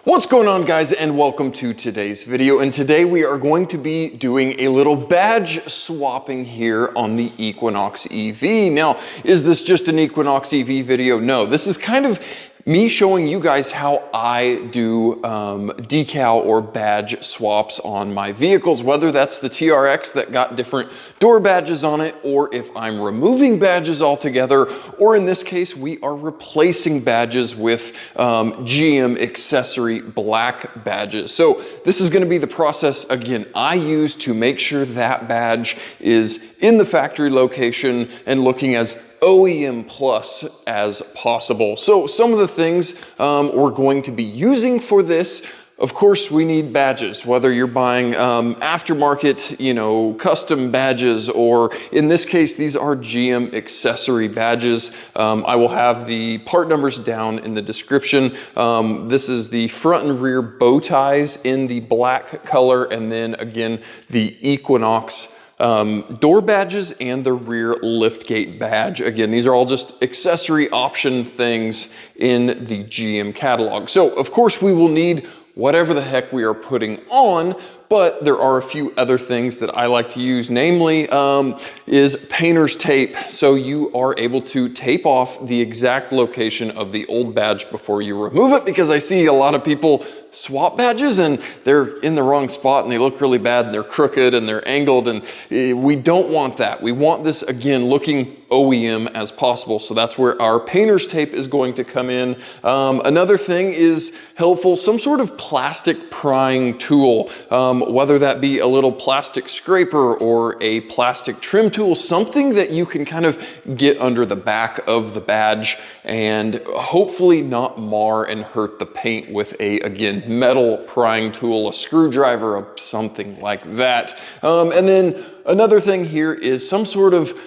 What's going on, guys, and welcome to today's video. And today we are going to be doing a little badge swapping here on the Equinox EV. Now, is this just an Equinox EV video? No, this is kind of me showing you guys how I do decal or badge swaps on my vehicles, whether that's the TRX that got different door badges on it, or if I'm removing badges altogether, or in this case, we are replacing badges with GM accessory black badges. So this is gonna be the process, again, I use to make sure that badge is in the factory location and looking as OEM plus as possible. So some of the things we're going to be using for this, of course, we need badges, whether you're buying aftermarket, custom badges, or in this case, these are GM accessory badges. I will have the part numbers down in the description. This is the front and rear bow ties in the black color, and then again, the Equinox door badges and the rear liftgate badge. Again, these are all just accessory option things in the GM catalog. So of course we will need whatever the heck we are putting on, but there are a few other things that I like to use, namely is painter's tape. So you are able to tape off the exact location of the old badge before you remove it, because I see a lot of people swap badges and they're in the wrong spot and they look really bad and they're crooked and they're angled, and we don't want that. We want this, again, looking OEM as possible. So that's where our painter's tape is going to come in. Another thing is helpful, some sort of plastic prying tool, whether that be a little plastic scraper or a plastic trim tool, something that you can kind of get under the back of the badge and hopefully not mar and hurt the paint with a, again, metal prying tool, a screwdriver, or something like that. And then another thing here is some sort of,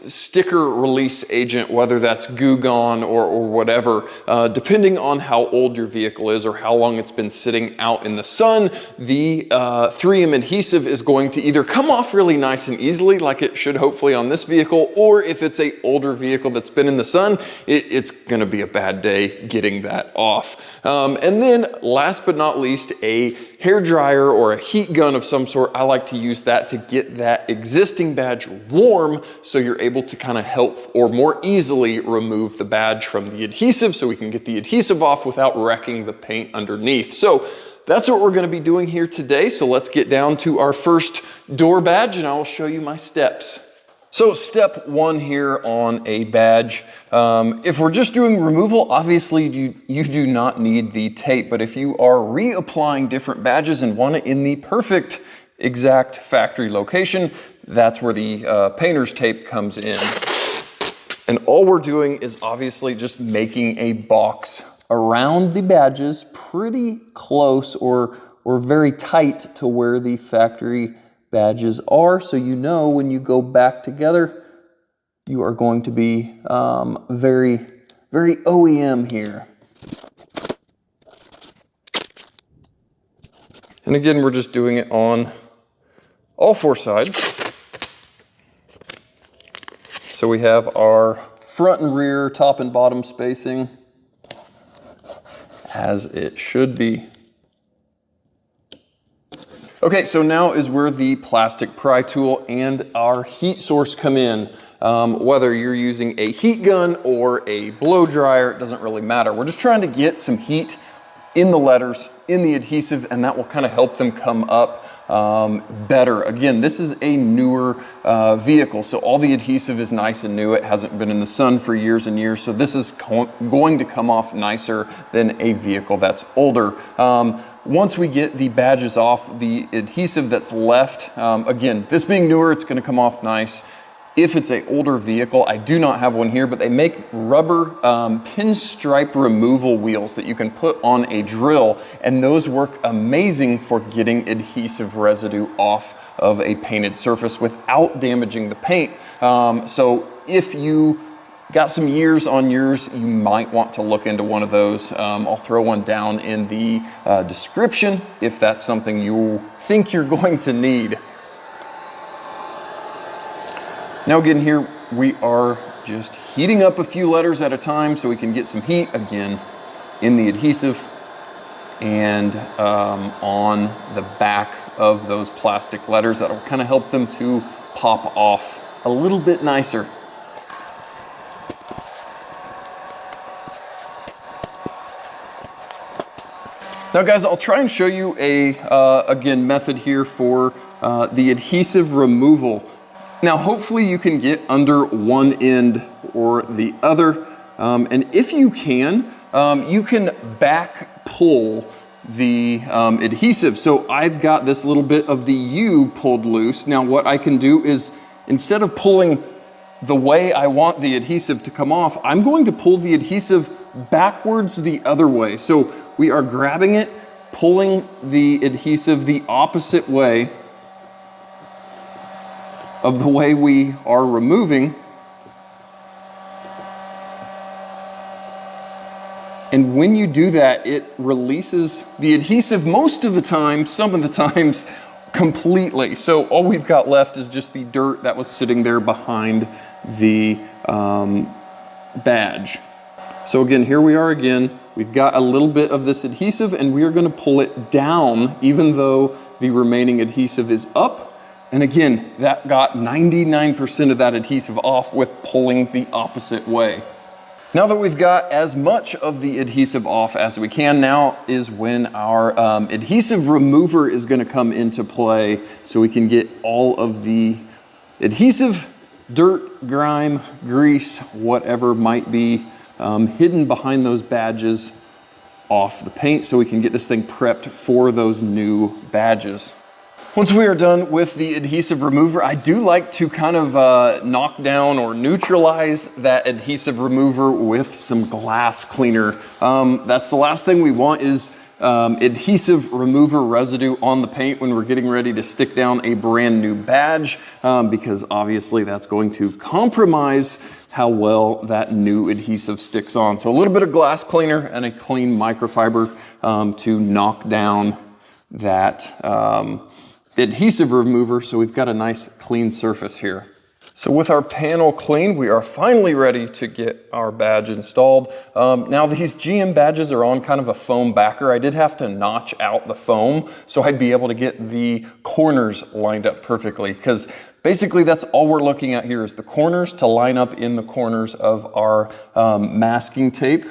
sticker release agent, whether that's Goo Gone or whatever, depending on how old your vehicle is or how long it's been sitting out in the sun. The 3M adhesive is going to either come off really nice and easily, like it should hopefully on this vehicle, or if it's an older vehicle that's been in the sun, it's gonna be a bad day getting that off. And then last but not least, a hair dryer or a heat gun of some sort. I like to use that to get that existing badge warm, so you're able to kind of help or more easily remove the badge from the adhesive, so we can get the adhesive off without wrecking the paint underneath. So that's what we're going to be doing here today. So let's get down to our first door badge and I will show you my steps. So step one here on a badge, if we're just doing removal, obviously you do not need the tape, but if you are reapplying different badges and want it in the perfect exact factory location, that's where the painter's tape comes in. And all we're doing is obviously just making a box around the badges pretty close or very tight to where the factory badges are, so you know when you go back together, you are going to be very, very OEM here. And again, we're just doing it on all four sides. So we have our front and rear, top and bottom spacing as it should be. Okay, so now is where the plastic pry tool and our heat source come in. Whether you're using a heat gun or a blow dryer, it doesn't really matter. We're just trying to get some heat in the letters, in the adhesive, and that will kind of help them come up better. Again, this is a newer vehicle, so all the adhesive is nice and new. It hasn't been in the sun for years and years, so this is going to come off nicer than a vehicle that's older. Once we get the badges off, the adhesive that's left, again, this being newer, it's going to come off nice. If it's an older vehicle, I do not have one here, but they make rubber pinstripe removal wheels that you can put on a drill, and those work amazing for getting adhesive residue off of a painted surface without damaging the paint. So if you got some years on yours, you might want to look into one of those. I'll throw one down in the description if that's something you think you're going to need. Now again, here we are just heating up a few letters at a time so we can get some heat again in the adhesive and on the back of those plastic letters. That'll kind of help them to pop off a little bit nicer. Now guys, I'll try and show you a, again, method here for the adhesive removal. Now hopefully you can get under one end or the other, and if you can back pull the adhesive. So I've got this little bit of the U pulled loose. Now what I can do is, instead of pulling the way I want the adhesive to come off, I'm going to pull the adhesive backwards the other way. So we are grabbing it, pulling the adhesive the opposite way of the way we are removing. And when you do that, it releases the adhesive most of the time, some of the times completely. So all we've got left is just the dirt that was sitting there behind the badge. So again, here we are again. We've got a little bit of this adhesive and we are going to pull it down even though the remaining adhesive is up. And again, that got 99% of that adhesive off with pulling the opposite way. Now that we've got as much of the adhesive off as we can, now is when our adhesive remover is going to come into play, so we can get all of the adhesive, dirt, grime, grease, whatever might be hidden behind those badges off the paint, so we can get this thing prepped for those new badges. Once we are done with the adhesive remover, I do like to kind of knock down or neutralize that adhesive remover with some glass cleaner. That's the last thing we want, is adhesive remover residue on the paint when we're getting ready to stick down a brand new badge, because obviously that's going to compromise how well that new adhesive sticks on. So a little bit of glass cleaner and a clean microfiber to knock down that adhesive remover, so we've got a nice clean surface here. So with our panel clean, we are finally ready to get our badge installed. Now these GM badges are on kind of a foam backer. I did have to notch out the foam so I'd be able to get the corners lined up perfectly, because basically that's all we're looking at here is the corners to line up in the corners of our masking tape.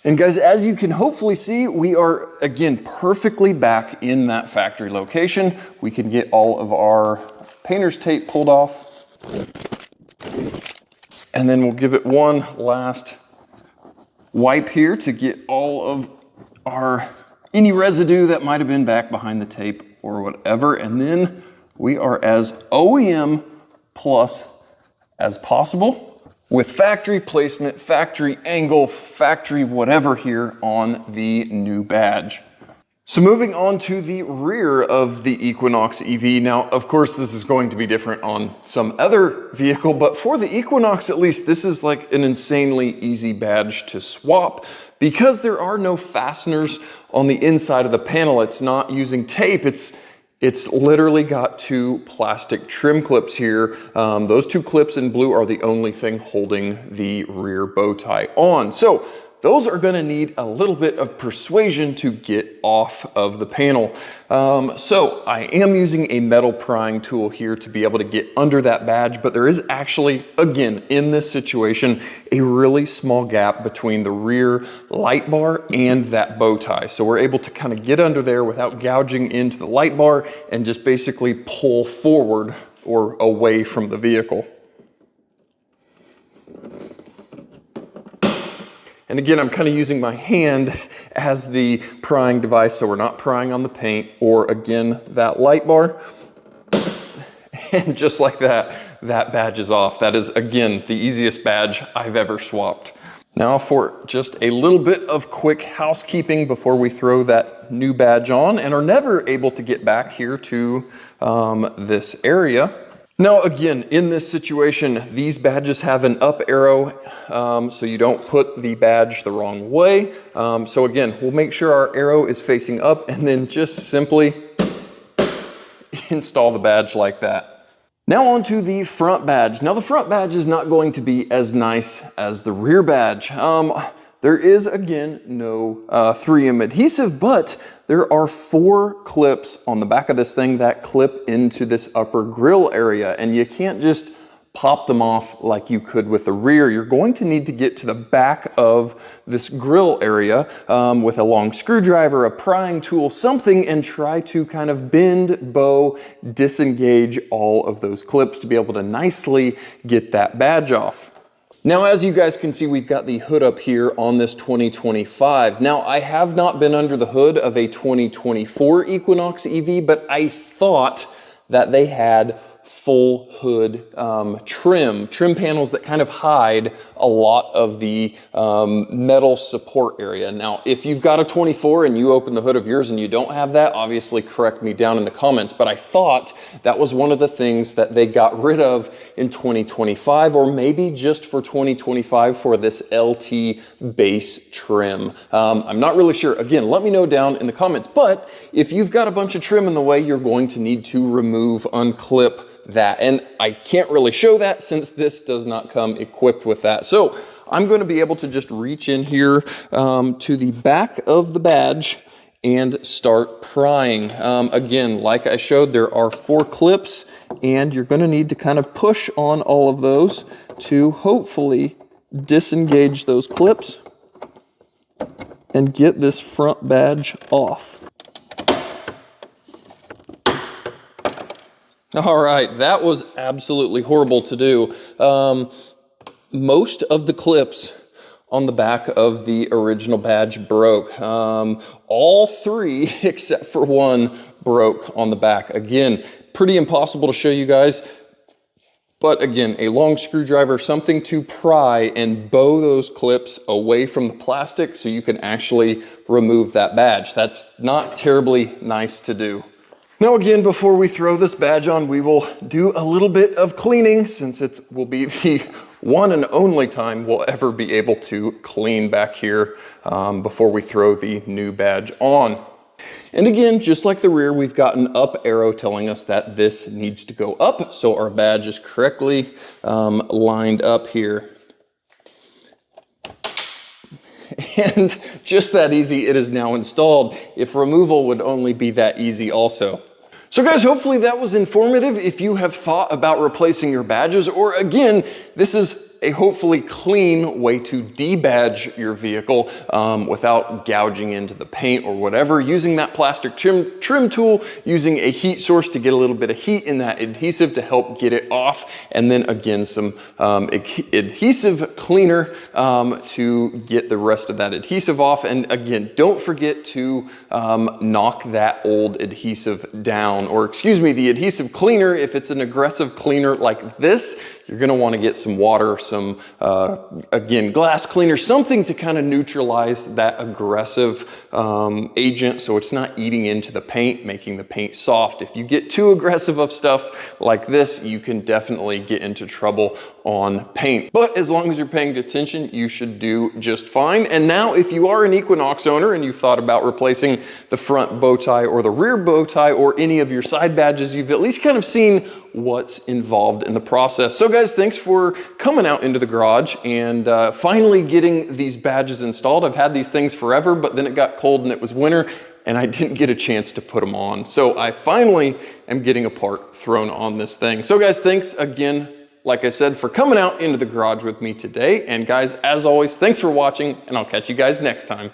And guys, as you can hopefully see, we are, again, perfectly back in that factory location. We can get all of our painter's tape pulled off. And then we'll give it one last wipe here to get all of any residue that might have been back behind the tape or whatever. And then we are as OEM plus as possible, with factory placement, factory angle, factory whatever here on the new badge. So moving on to the rear of the Equinox EV. Now, of course, this is going to be different on some other vehicle, but for the Equinox, at least, this is like an insanely easy badge to swap because there are no fasteners on the inside of the panel. It's not using tape. It's literally got two plastic trim clips here. Those two clips in blue are the only thing holding the rear bow tie on. So those are gonna need a little bit of persuasion to get off of the panel. So I am using a metal prying tool here to be able to get under that badge, but there is actually, again, in this situation, a really small gap between the rear light bar and that bow tie. So we're able to kind of get under there without gouging into the light bar and just basically pull forward or away from the vehicle. And again, I'm kind of using my hand as the prying device, so we're not prying on the paint or, again, that light bar. And just like that, that badge is off. That is, again, the easiest badge I've ever swapped. Now for just a little bit of quick housekeeping before we throw that new badge on and are never able to get back here to this area. Now again, in this situation, these badges have an up arrow, so you don't put the badge the wrong way. So again, we'll make sure our arrow is facing up and then just simply install the badge like that. Now on to the front badge. Now the front badge is not going to be as nice as the rear badge. There is, again, no 3M adhesive, but there are 4 clips on the back of this thing that clip into this upper grill area, and you can't just pop them off like you could with the rear. You're going to need to get to the back of this grill area with a long screwdriver, a prying tool, something, and try to kind of bend, bow, disengage all of those clips to be able to nicely get that badge off. Now, as you guys can see, we've got the hood up here on this 2025. Now, I have not been under the hood of a 2024 Equinox EV, but I thought that they had full hood trim panels that kind of hide a lot of the metal support area. Now, if you've got a 24 and you open the hood of yours and you don't have that, obviously correct me down in the comments, but I thought that was one of the things that they got rid of in 2025, or maybe just for 2025 for this LT base trim. I'm not really sure. Again, let me know down in the comments, but if you've got a bunch of trim in the way, you're going to need to remove, unclip that. And I can't really show that since this does not come equipped with that. So I'm going to be able to just reach in here to the back of the badge and start prying. Again, like I showed, there are 4 clips, and you're going to need to kind of push on all of those to hopefully disengage those clips and get this front badge off. All right, that was absolutely horrible to do. Most of the clips on the back of the original badge broke. All 3, except for 1, broke on the back. Again, pretty impossible to show you guys. But again, a long screwdriver, something to pry and bow those clips away from the plastic so you can actually remove that badge. That's not terribly nice to do. Now again, before we throw this badge on, we will do a little bit of cleaning, since it will be the one and only time we'll ever be able to clean back here before we throw the new badge on. And again, just like the rear, we've got an up arrow telling us that this needs to go up, so our badge is correctly lined up here. And just that easy, it is now installed. If removal would only be that easy also. So guys, hopefully that was informative. If you have thought about replacing your badges, or again, this is a hopefully clean way to debadge your vehicle without gouging into the paint or whatever, using that plastic trim tool, using a heat source to get a little bit of heat in that adhesive to help get it off, and then again some adhesive cleaner to get the rest of that adhesive off. And again, don't forget to knock that old adhesive down, or excuse me, the adhesive cleaner. If it's an aggressive cleaner like this, you're going to want to get some water, some, again, glass cleaner, something to kind of neutralize that aggressive agent so it's not eating into the paint, making the paint soft. If you get too aggressive of stuff like this, you can definitely get into trouble on paint. But as long as you're paying attention, you should do just fine. And now, if you are an Equinox owner and you've thought about replacing the front bow tie or the rear bow tie or any of your side badges, you've at least kind of seen what's involved in the process. So guys, thanks for coming out into the garage and finally getting these badges installed. I've had these things forever, but then it got cold and it was winter and I didn't get a chance to put them on. So I finally am getting a part thrown on this thing. So guys, thanks again, like I said, for coming out into the garage with me today. And guys, as always, thanks for watching, and I'll catch you guys next time.